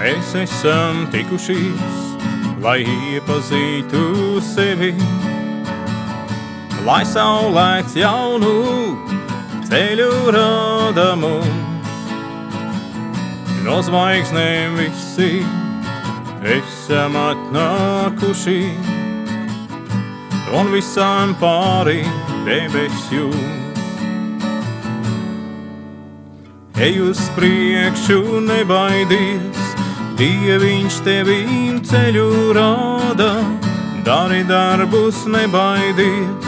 Mēs esam tikušies, lai iepazītu sevi, lai saulēks jaunu ceļu rāda mums. No zvaigznēm visi esam atnākuši, un visām pāri debes jums. Ej uz priekšu, nebaidies, Dieviņš tevīm ceļu rāda. Dari darbus, nebaidies,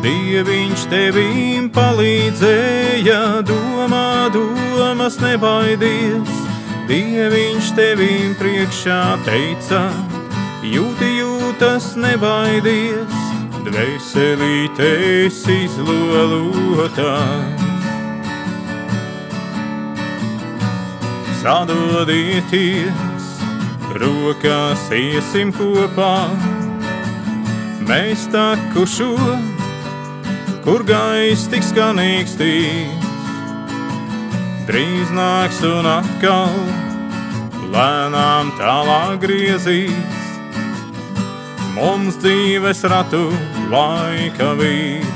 Dieviņš tevīm palīdzēja. Domā domas, nebaidies, Dieviņš tevīm priekšā teica. Jūti jūtas, nebaidies, dvēselītes izlolotās. Sadodieties, rokās iesim kopā, mēs taku šo, kur gaiss tik skanīgs tīrs. Drīz nāks un atkal lēnām tālāk griezīs, mums dzīves ratu laika vīrs.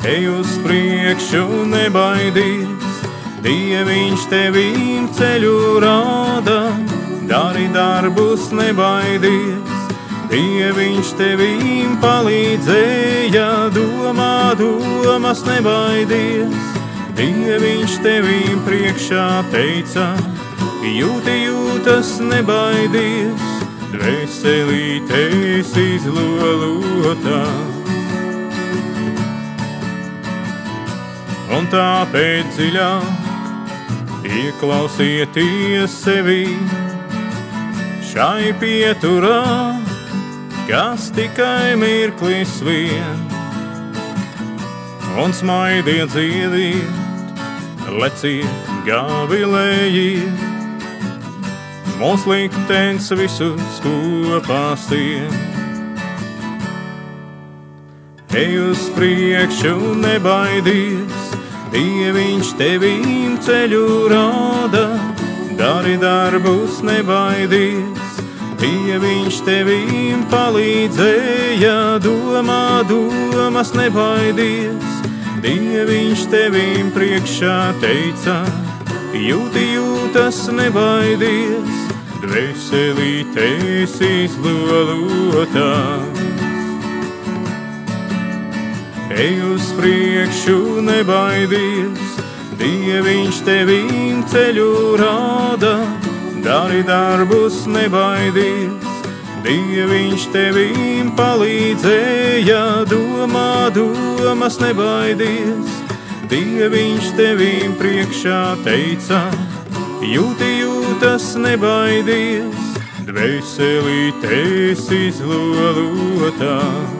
Ej uz priekšu, nebaidies, Dieviņš tevīm ceļu rāda. Dari darbus, nebaidies, Dieviņš tevīm palīdzēja. Domā domas, nebaidies, Dieviņš tevīm priekšā teica. Jūti jūtas, nebaidies, dvēselītes izlolotās. Un tāpēc dziļāk ieklausieties sevī, šai pieturā, kas tikai mirklis vien. Un smaidiet, dziediet, leciet, gavilējiet, mūs liktenis visus kopā sien. Ej uz priekšu, nebaidies, Dieviņš tevīm ceļu rāda. Dari darbus, nebaidies, Dieviņš tevīm palīdzēja. Domā domas, nebaidies, Dieviņš tevīm priekšā teica. Jūti jūtas, nebaidies, dvēselītes izlolotās. Ej uz priekšu, nebaidies, Dieviņš tevīm ceļu rāda. Dari darbus, nebaidies, Dieviņš tevīm palīdzēja. Domā domas, nebaidies, Dieviņš tevīm priekšā teica. Jūti jūtas, nebaidies, dvēselītes izlolotās.